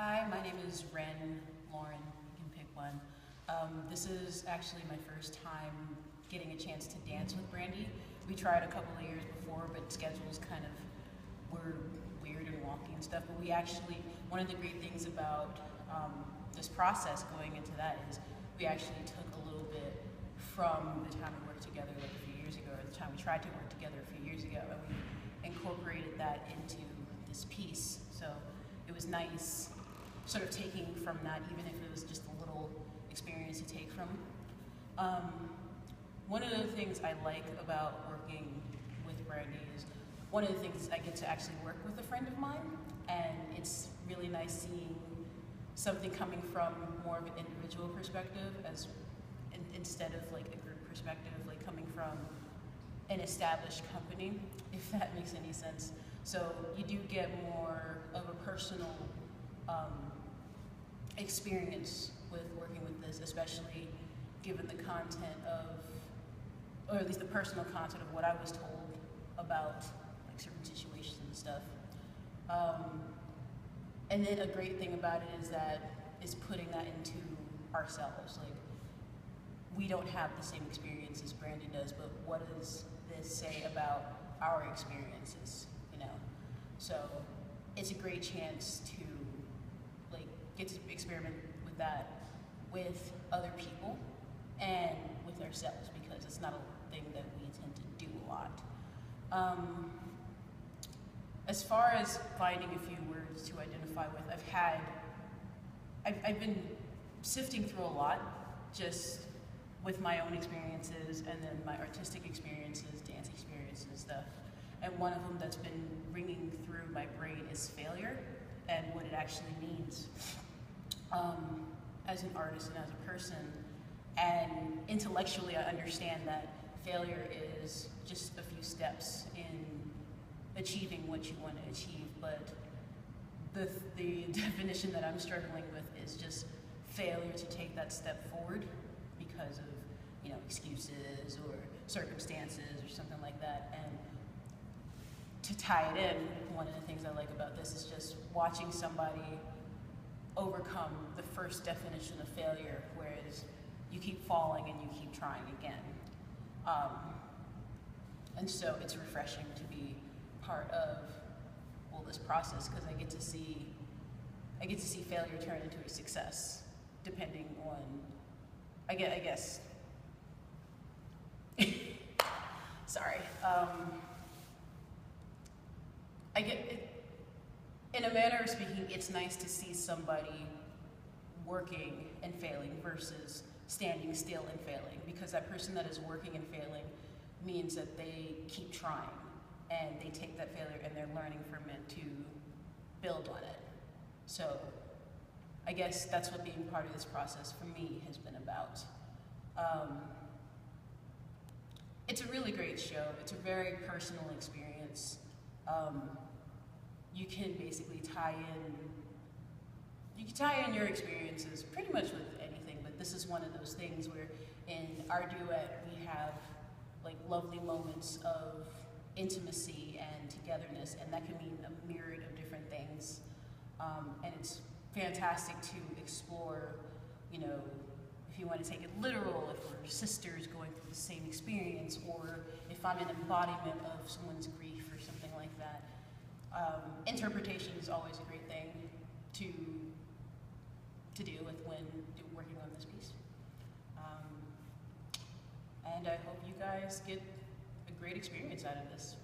Hi, my name is Ren Lauren. You can pick one. This is actually my first time getting a chance to dance with Brandi. We tried a couple of years before, but schedules kind of were weird and wonky and stuff. But we actually, one of the great things about this process going into that is we actually took a little bit from the time we worked together like a few years ago, or the time we tried to work together a few years ago, and we incorporated that into this piece. So it was nice sort of taking from that, even if it was just a little experience to take from. One of the things I like about working with Brandi is one of the things I get to actually work with a friend of mine, and it's really nice seeing something coming from more of an individual perspective instead of like a group perspective, like coming from an established company, if that makes any sense. So you do get more of a personal experience with working with this, especially given the content of, or at least the personal content of what I was told about like certain situations and stuff. And then a great thing about it is putting that into ourselves. Like, we don't have the same experience as Brandi does, but what does this say about our experiences, you know? So it's a great chance to like get to experiment with that with other people and with ourselves, because it's not a thing that we tend to do a lot. As far as finding a few words to identify with, I've been sifting through a lot, just with my own experiences and then my artistic experiences, dance experiences and stuff. And one of them that's been ringing through my brain is failure and what it actually means as an artist and as a person. And intellectually, I understand that failure is just a few steps in achieving what you want to achieve, but the definition that I'm struggling with is just failure to take that step forward because of, you know, excuses or circumstances or something like that. And to tie it in, one of the things I like about this is just watching somebody overcome the first definition of failure, whereas you keep falling and you keep trying again. And so it's refreshing to be part of, well, this process, because I get to see failure turn into a success, depending on, I guess, sorry. I get it, in a manner of speaking, it's nice to see somebody working and failing versus standing still and failing, because that person that is working and failing means that they keep trying and they take that failure and they're learning from it to build on it. So I guess that's what being part of this process for me has been about. It's a really great show. It's a very personal experience. You can basically tie in your experiences pretty much with anything, but this is one of those things where in our duet we have like lovely moments of intimacy and togetherness, and that can mean a myriad of different things. And it's fantastic to explore, you know, if you want to take it literal, if we're sisters going through the same experience, or if I'm an embodiment of someone's grief or something like that. Interpretation is always a great thing to do with when working on this piece. And I hope you guys get a great experience out of this.